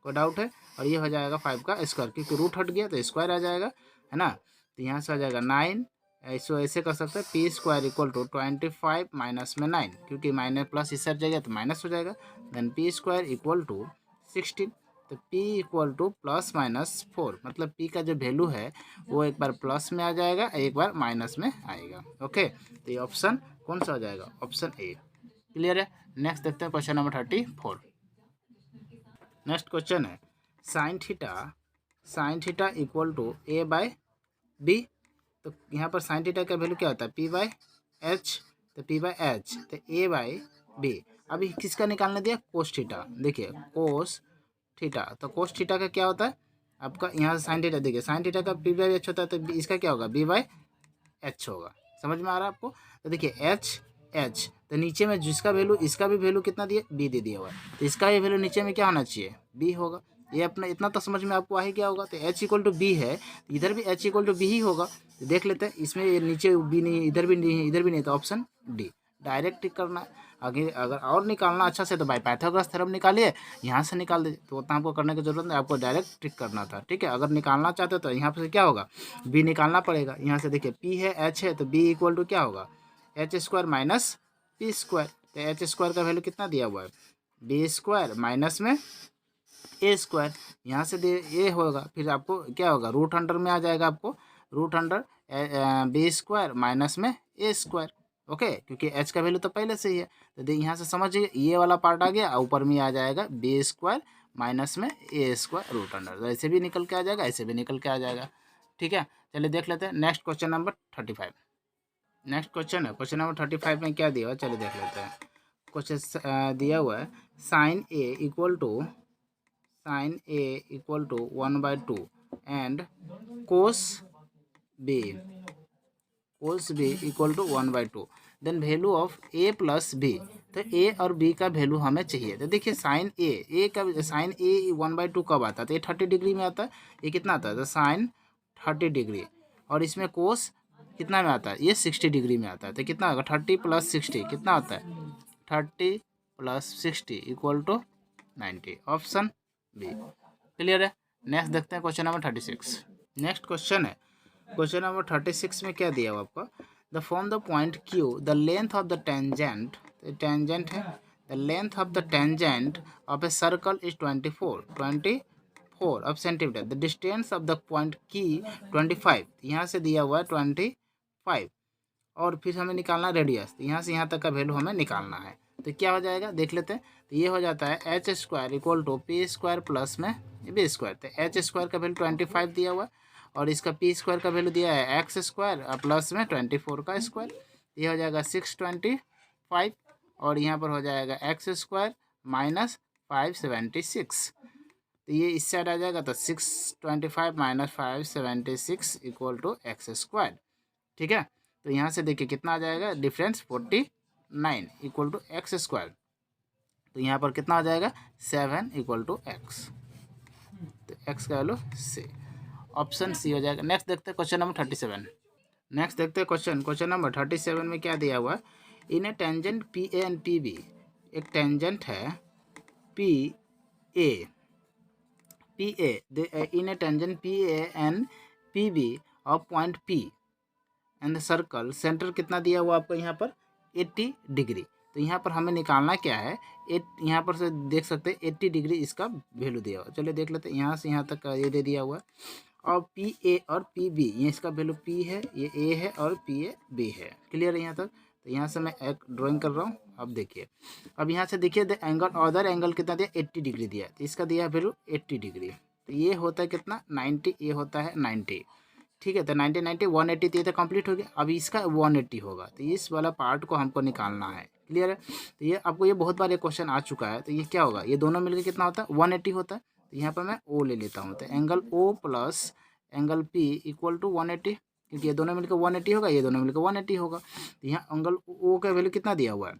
कोई डाउट है, और ये हो जाएगा 5 का स्क्वायर क्योंकि रूट हट गया तो स्क्वायर आ जाएगा, है ना। तो यहाँ से हो जाएगा 9, ऐसे कर सकते हैं P square equal to 25 minus में 9 क्योंकि माइनस प्लस इस साइड जाएगा तो माइनस हो जाएगा। Then P square equal to 16। तो p इक्वल टू +-4 मतलब p का जो वैल्यू है वो एक बार प्लस में आ जाएगा एक बार माइनस में आएगा। ओके, तो ये ऑप्शन कौन सा हो जाएगा ऑप्शन ए। क्लियर है, नेक्स्ट देखते हैं क्वेश्चन नंबर 34। नेक्स्ट क्वेश्चन है sine theta equal to a/b। तो यहाँ पर साइन थीटा का वैल्यू क्या होता है p/h। तो p/h तो a/b। अभी किसका निकालने दिया कोस थीटा। देखिए कोस थीटा, तो कोस थीटा का क्या होता है आपका यहाँ से साइन थीटा। देखिए साइन थीटा का p/h होता है तो इसका क्या होगा b/h होगा। समझ में आ रहा है आपको। तो देखिए h तो नीचे में जिसका वैल्यू इसका भी वैल्यू कितना दिया b दे दिया हुआ है तो इसका भी वैल्यू नीचे में क्या होना चाहिए b होगा। ये अपना इतना तो समझ में आपको आ ही गया होगा। तो h इक्वल टू b है, इधर भी h इक्वल टू b ही होगा। तो देख लेते हैं इसमें नीचे b नहीं, इधर भी नहीं, तो ऑप्शन डी डायरेक्ट टिक करना है। अगर और निकालना अच्छा से तो बाय पाइथागोरस थ्योरम निकालिए, यहाँ से निकाल दीजिए, तो उतना आपको करने की जरूरत नहीं, आपको डायरेक्ट टिक करना था। ठीक है, अगर निकालना चाहते हो तो यहाँ पे क्या होगा, बी निकालना पड़ेगा। यहाँ से देखिए पी है एच है, तो बी इक्वल टू क्या होगा, H square minus P square. तो एच स्क्वायर का वैल्यू कितना दिया हुआ है, बी स्क्वायर माइनस में ए स्क्वायर, यहाँ से दे ए होगा, फिर आपको क्या होगा, रूट अंडर में आ जाएगा, आपको root under B square minus में ए स्क्वायर। ओके, क्योंकि एच का वैल्यू तो पहले से ही है, तो यहाँ से समझिए ये वाला पार्ट आ गया, ऊपर में आ जाएगा बी स्क्वायर माइनस में ए स्क्वायर रूट अंडर। तो ऐसे भी निकल के आ जाएगा, ऐसे भी निकल के आ जाएगा। ठीक है, चलिए देख लेते हैं next question number 35। Next question है, क्वेश्चन नंबर 35 में क्या दिया हुआ है, चलिए देख लेते हैं। क्वेश्चन दिया हुआ है sine A equal to one by two and cos B equal to one by two, then value of A plus B. तो ए और बी का वैल्यू हमें चाहिए। तो देखिए sine A one by two कब आता है, तो ये 30 डिग्री में आता है। ये कितना आता है, तो साइन 30 डिग्री, और इसमें कोस कितना में आता है, ये 60 डिग्री में आता है। तो कितना होगा, 30 प्लस 60 कितना होता है, 30 plus 60 equal to 90, option B. Clear है। नेक्स्ट देखते हैं क्वेश्चन नंबर 36। नेक्स्ट क्वेश्चन है, क्वेश्चन नंबर 36 में क्या दिया हुआ आपको, the from the point Q the length of the tangent, tangent है, the length of the tangent of a circle is 24 of centimetre, the distance of the point की 25, यहाँ से दिया हुआ है 25, और फिर हमें निकालना रेडियस, तो यहाँ से यहाँ तक का वैल्यू हमें निकालना है। तो क्या हो जाएगा देख लेते हैं। तो ये हो जाता है H square equal to P square plus में बी स्क्वायर। तो एच स्क्वायर का वैल्यू 25 दिया हुआ है, और इसका पी स्क्वायर का वैल्यू दिया है एक्स स्क्वायर प्लस में 24 का स्क्वायर। ये हो जाएगा 625, और यहाँ पर हो जाएगा एक्स स्क्वायर माइनस 576। तो ये इस साइड आ जाएगा, तो 625 minus 576 equal to X square. ठीक है, तो यहाँ से देखिए कितना आ जाएगा difference, 49 equal to X square. तो यहाँ पर कितना आ जाएगा, 7 इक्वल टू एक्स। तो एक्स का वैल्यू सी, ऑप्शन सी हो जाएगा। नेक्स्ट देखते हैं क्वेश्चन नंबर 37। नेक्स्ट देखते हैं क्वेश्चन नंबर 37 में क्या दिया हुआ है, in a tangent P A and P B, एक टेंजेंट है P A in a tangent P A and P B of point P and the circle centre कितना दिया हुआ आपको यहाँ पर 80 डिग्री। तो यहाँ पर हमें निकालना क्या है, यहाँ पर से देख सकते हैं 80 डिग्री इसका वैल्यू दिया हुआ। चलिए देख लेते हैं, यहाँ से यहाँ तक का ये दे दिया हुआ है, और पी ए और पी बी, ये इसका वैल्यू पी है, ये ए है, और पी ए बी है। क्लियर है यहाँ तक। तो यहाँ से मैं एक ड्राइंग कर रहा हूँ। अब देखिए, अब यहाँ से देखिए द एंगल, अदर एंगल कितना दिया, 80 डिग्री दिया है, तो इसका दिया है वैल्यू 80 डिग्री। तो ये होता है कितना, 90, ये होता है 90। ठीक है, तो 90 90 180, तो ये तो कंप्लीट हो गया। अब इसका 180 होगा, तो इस वाला पार्ट को हमको निकालना है। क्लियर है। तो ये आपको ये बहुत बार ये क्वेश्चन आ चुका है। तो ये क्या होगा, ये दोनों मिलकर कितना होता है, 180 होता है। तो यहाँ पर मैं ओ ले लेता हूँ, तो angle O plus angle P equal to 180, क्योंकि ये दोनों मिलकर 180 होगा, ये दोनों मिलकर 180 होगा। तो यहाँ एंगल ओ का वैल्यू कितना दिया हुआ है,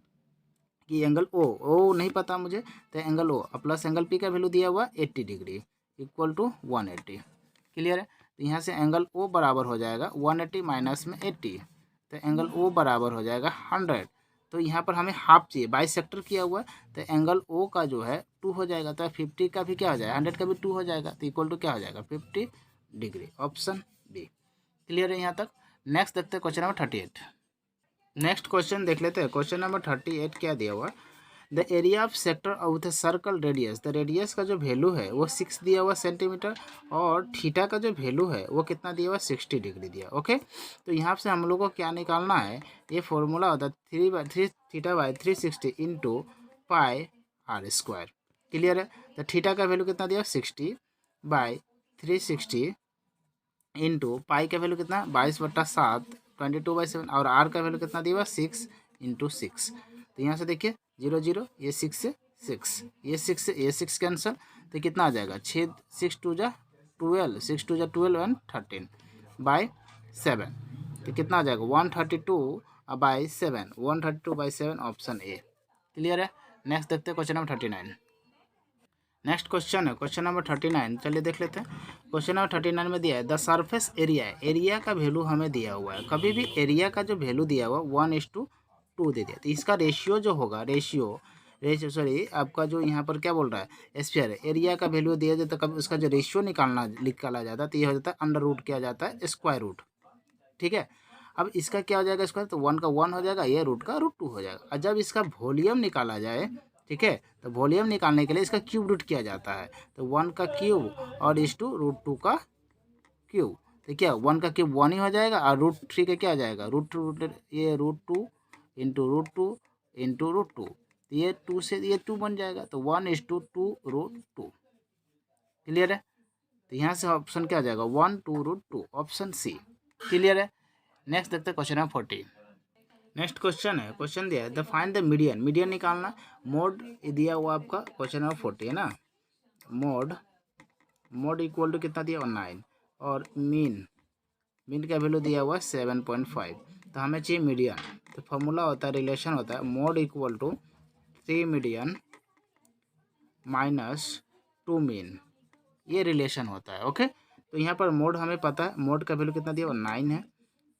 कि एंगल ओ नहीं पता मुझे, तो angle O plus angle P का वैल्यू दिया हुआ 80 डिग्री इक्वल टू 180। क्लियर है। तो यहाँ से एंगल ओ बराबर हो जाएगा 180 माइनस में 80, तो एंगल ओ बराबर हो जाएगा 100। तो यहाँ पर हमें हाफ चाहिए, बाइसेक्टर किया हुआ है, तो एंगल ओ का जो है 2 हो जाएगा, तो 50 का भी क्या हो जाएगा, 100 का भी 2 हो जाएगा, तो इक्वल टू क्या हो जाएगा, 50 डिग्री, ऑप्शन बी। क्लियर है यहाँ तक। नेक्स्ट देखते हैं क्वेश्चन नंबर 38। नेक्स्ट क्वेश्चन देख लेते हैं। क्वेश्चन नंबर 38 क्या दिया हुआ, the area of sector of the circle radius, the radius का जो वैल्यू है वो 6 दिया हुआ सेंटीमीटर, और थीटा का जो वैल्यू है वो कितना दिया हुआ, 60 डिग्री दिया। ओके, तो यहाँ से हम लोग को क्या निकालना है, ये फॉर्मूला होता है 3 theta by 360 into pi R square. Clear है। तो थीटा का वैल्यू कितना दिया, 60 बाई 360 इंटू पाई का वैल्यू कितना, 22/7, 22/7, और आर का वैल्यू कितना दिया हुआ, 6 इंटू 6। तो यहाँ से देखिए 0 0, ये 6 से 6, ये 6 से ये 6 कैंसल, तो कितना आ जाएगा, 6 2 जा 12, 6 2 जा 12 एंड 13 बाई 7, तो कितना आ जाएगा 132/7, 132/7, ऑप्शन ए। क्लियर है। नेक्स्ट देखते हैं क्वेश्चन नंबर 39। नेक्स्ट क्वेश्चन है क्वेश्चन नंबर 39, चलिए देख लेते हैं। क्वेश्चन नंबर 39 में दिया है द सरफेस एरिया, एरिया का वैल्यू हमें दिया हुआ है। कभी भी एरिया का जो वैल्यू दिया हुआ 1:2 2 दे दिया। तो इसका रेशियो जो होगा, रेशियो सॉरी आपका जो यहाँ पर क्या बोल रहा है, स्फीयर एरिया का वैल्यू दिया जाता है, कब उसका जो रेशियो निकाला जाता है तो ये हो जाता है अंडर रूट किया जाता है स्क्वायर रूट। ठीक है, अब इसका क्या हो जाएगा स्क्वायर, तो 1 का 1 हो जाएगा, ये रूट का √2 हो जाएगा। और जब इसका वॉल्यूम निकाला जाए, ठीक है, तो वॉल्यूम निकालने के लिए इसका क्यूब रूट किया जाता है। तो 1 का क्यूब और इस टू √2 का क्यूब, तो क्या 1 का क्यूब 1 ही हो जाएगा और √3 का क्या आ जाएगा ये √2 इंटू √2 इंटू √2, तो ये 2 से ये 2 बन जाएगा। तो 1:2 √2। क्लियर है, तो यहाँ से ऑप्शन क्या आ जाएगा 1 2 √2, ऑप्शन सी। क्लियर है। नेक्स्ट देखते हैं क्वेश्चन नंबर 40। नेक्स्ट क्वेश्चन है, क्वेश्चन दिया है the find the median, median निकालना। मोड दिया हुआ आपका क्वेश्चन नंबर 40 है ना। मोड इक्वल टू कितना दिया हुआ 9 और मीन का वैल्यू दिया हुआ 7.5। तो हमें चाहिए मीडियन। तो फॉर्मूला होता है, रिलेशन होता है mode equal to 3 median minus 2 mean, ये रिलेशन होता है। ओके, तो यहाँ पर मोड हमें पता है, मोड का वैल्यू कितना दिया हुआ 9 है।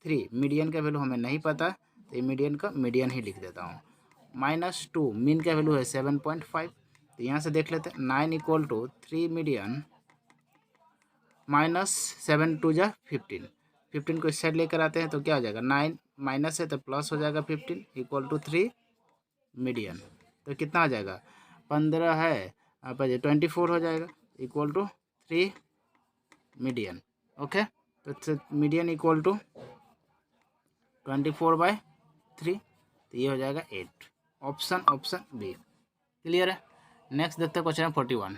3 मीडियन का वैल्यू हमें नहीं पता, तो ये मीडियन का मीडियन ही लिख देता हूँ। -2 मीन का वैल्यू है 7.5। तो यहाँ से देख लेते हैं 9 इक्वल टू 3 मीडियन -7 2 जा 15। 15 को इस साइड लेकर आते हैं तो क्या हो जाएगा, 9 माइनस है तो प्लस हो जाएगा 15 इक्वल टू 3 मीडियन। तो कितना आ जाएगा 15 है आप 24 हो जाएगा इक्वल टू 3 मीडियन। ओके, तो मीडियन इक्वल टू 24/3, तो ये हो जाएगा 8, ऑप्शन बी। क्लियर है। नेक्स्ट देखते हैं क्वेश्चन नंबर 41।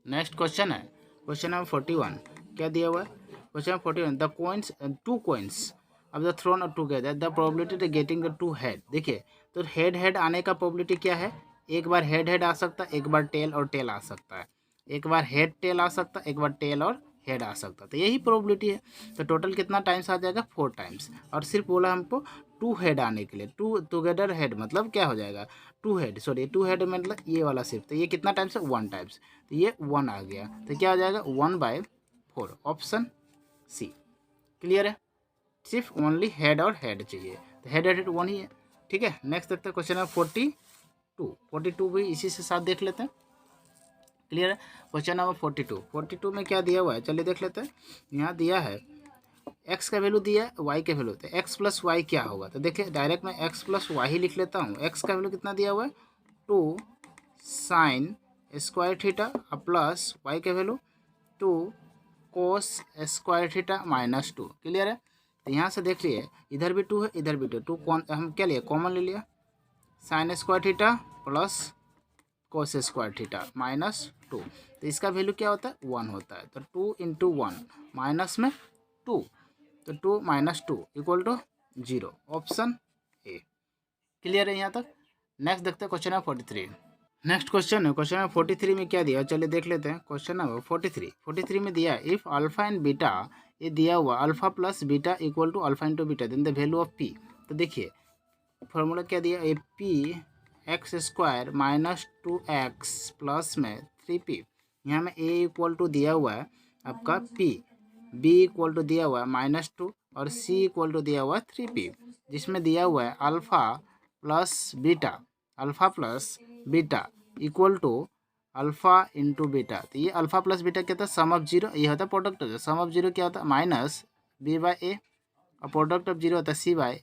नेक्स्ट क्वेश्चन है क्वेश्चन नंबर 41। क्या दिया हुआ है question number 41, the coins 2 coins अब the thrown together the probability getting the 2 head. देखिए, तो हेड आने का प्रोबेबिलिटी क्या है, एक बार हेड आ सकता है, एक बार टेल और टेल आ सकता है, एक बार हेड टेल आ सकता है, एक बार टेल और हेड आ सकता है। तो यही प्रोबेबिलिटी है। तो टोटल कितना टाइम्स आ जाएगा 4 टाइम्स, और सिर्फ बोला हमको 2 हेड आने के लिए। 2 टुगेदर हेड मतलब क्या हो जाएगा 2 हेड, सॉरी 2 हेड मतलब ये वाला सिर्फ, तो ये कितना टाइम्स है 1 टाइम्स, तो ये 1 आ गया, तो क्या हो जाएगा 1/4, ऑप्शन सी। क्लियर है, सिर्फ ओनली हेड और हेड चाहिए, तो हेड 1 ही है। ठीक है, नेक्स्ट देखते हैं क्वेश्चन नंबर 42 भी इसी से साथ देख लेते हैं। क्लियर है, क्वेश्चन नंबर 42 में क्या दिया हुआ है, चलिए देख लेते हैं। यहाँ दिया है एक्स का वैल्यू दिया है, वाई का वैल्यू, तो एक्स प्लस वाई क्या होगा, तो देखिए डायरेक्ट मैं एक्स प्लस वाई ही लिख लेता हूँ। एक्स का वैल्यू कितना दिया हुआ है 2 sine square theta plus Y का value 2 cos square theta -2। Clear है, तो यहाँ से देख लिए इधर भी 2 है, इधर भी 2 हम क्या लिए कॉमन ले लिया, sign square theta plus cos square theta -2। तो इसका वैल्यू क्या होता है 1 होता है, तो 2 × 1 माइनस में 2, तो 2 - 2 equal to 0, option A. Clear है यहाँ तक। नेक्स्ट देखते हैं क्वेश्चन नंबर 43। नेक्स्ट क्वेश्चन है, क्वेश्चन नंबर 43 में क्या दिया, चलिए देख लेते हैं। क्वेश्चन नंबर 43 में दिया इफ़ अल्फा एंड बीटा, ये दिया हुआ alpha plus beta equal to alpha into beta, then the value of P. तो देखिए फॉर्मूला क्या दिया, a P X square -2x plus में 3p। यहाँ में ए इक्वल टू दिया हुआ है आपका p, b इक्वल टू दिया हुआ है -2 और c इक्वल टू दिया हुआ है 3p, जिसमें दिया हुआ है alpha plus beta equal to alpha into beta. तो ये अल्फ़ा प्लस बीटा क्या होता है सम ऑफ जीरो, ये होता है product of sum of zero क्या होता है -b/a और प्रोडक्ट ऑफ जीरो होता है c/a।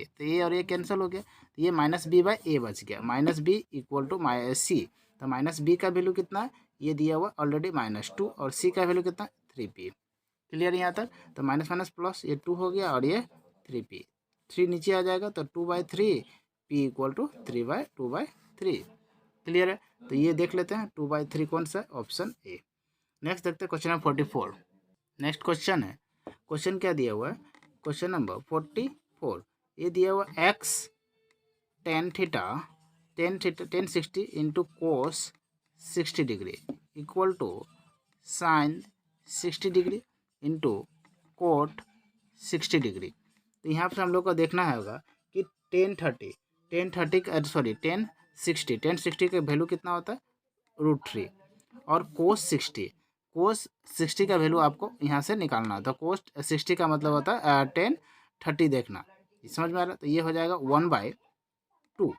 तो ये और ये कैंसिल हो गया, तो ये -b/a बच गया, -b इक्वल टू c। तो -b का वैल्यू कितना है, ये दिया हुआ ऑलरेडी -2 और c का वैल्यू कितना 3p। क्लियर यहाँ तक, तो माइनस माइनस प्लस ये 2 हो गया और ये 3p, 3 नीचे आ जाएगा तो 2/3 p इक्वल टू 3/2/3। क्लियर है, तो ये देख लेते हैं 2/3 कौन सा है, ऑप्शन ए। नेक्स्ट देखते हैं क्वेश्चन नंबर 44। नेक्स्ट क्वेश्चन है, क्वेश्चन क्या दिया हुआ है, क्वेश्चन नंबर 44, ये दिया हुआ x tan theta 1060 into cos 60 degree equal to sine 60 degree into cot 60 degree. तो यहाँ पर हम लोग को देखना होगा कि 1060 का वैल्यू कितना होता है √3 और कोस 60 का वैल्यू आपको यहाँ से निकालना होता है। कोस 60 का मतलब होता है 1030 देखना, समझ में आ रहा है। तो ये हो जाएगा 1/10 2,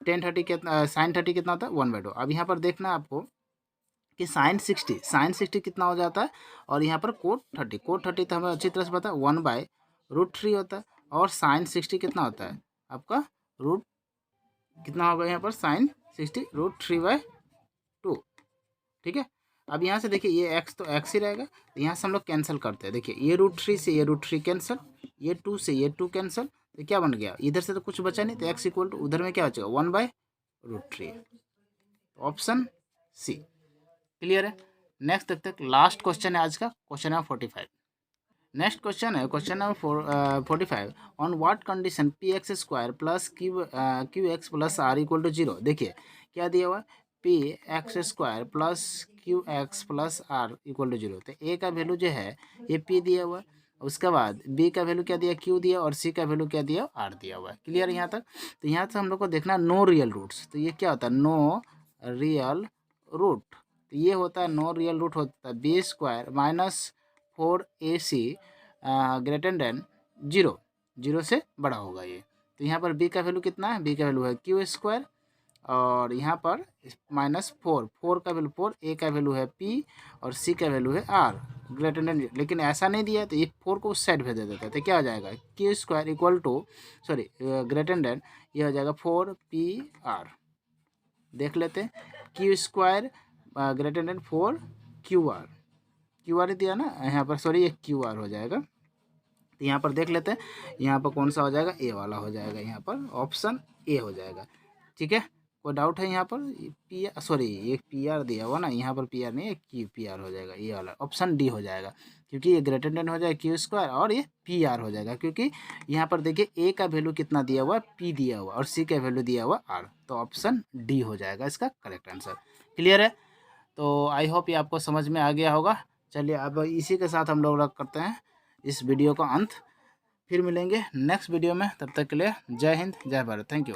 टेन 30 कितना, साइन 30 कितना होता है 1/2। अब यहाँ पर देखना आपको कि साइन 60 कितना हो जाता है, और यहाँ पर कोट 30 तो हमें अच्छी तरह से पता है 1/√3 होता है। और साइन 60 कितना होता है आपका रूट कितना होगा यहाँ पर साइन 60 √3/2, ठीक है। अब यहाँ से देखिए ये x तो x ही रहेगा, तो यहाँ से हम लोग कैंसिल करते हैं। देखिए ये √3 से ये √3 कैंसिल, ये 2 से ये 2 कैंसिल, तो क्या बन गया, इधर से तो कुछ बचा नहीं, तो x इक्वल टू उधर में क्या बचेगा 1/√3, ऑप्शन सी। क्लियर है। नेक्स्ट देखते हैं, लास्ट क्वेश्चन है आज का, क्वेश्चन नंबर 45। नेक्स्ट क्वेश्चन है question number 45, on what condition px² plus qx plus r equal to 0। देखिए क्या दिया हुआ है, px² plus qx plus r equal to 0। तो a का वैल्यू जो है ये p दिया हुआ है, उसके बाद b का वैल्यू क्या दिया q दिया, और c का वैल्यू क्या दिया r दिया हुआ है। क्लियर यहाँ तक। तो यहाँ से हम लोग को देखना नो रियल रूट्स, तो ये क्या होता है नो रियल रूट, तो ये होता है नो रियल रूट होता है b² minus 4ac greater than 0 से बड़ा होगा ये। तो यहाँ पर b का वैल्यू कितना है, b का वैल्यू है q², और यहाँ पर -4 का वैल्यू 4, a का वैल्यू है p, और c का वैल्यू है r ग्रेटर देन। लेकिन ऐसा नहीं दिया तो ये 4 को उस साइड भेज देता है, तो क्या हो जाएगा q² equal to greater than, ये हो जाएगा 4pr। देख लेते हैं, q² greater than 4qr, QR दिया ना यहाँ पर, ये QR हो जाएगा। तो यहाँ पर देख लेते हैं, यहाँ पर कौन सा हो जाएगा, ए वाला हो जाएगा, यहाँ पर ऑप्शन ए हो जाएगा। ठीक है, कोई डाउट है यहाँ पर, ये PR दिया हुआ ना, यहाँ पर PR नहीं है, QR हो जाएगा, ये वाला ऑप्शन डी हो जाएगा, क्योंकि ये ग्रेटर देन हो जाएगा q² और ये PR हो जाएगा, क्योंकि यहाँ पर देखिए ए का वैल्यू कितना दिया हुआ, p दिया हुआ, और c का वैल्यू दिया हुआ r, तो ऑप्शन डी हो जाएगा इसका करेक्ट आंसर। क्लियर है। तो आई होप ये आपको समझ में आ गया होगा। चलिए अब इसी के साथ हम लोग रख करते हैं इस वीडियो का अंत, फिर मिलेंगे नेक्स्ट वीडियो में, तब तक के लिए जय हिंद जय भारत, थैंक यू।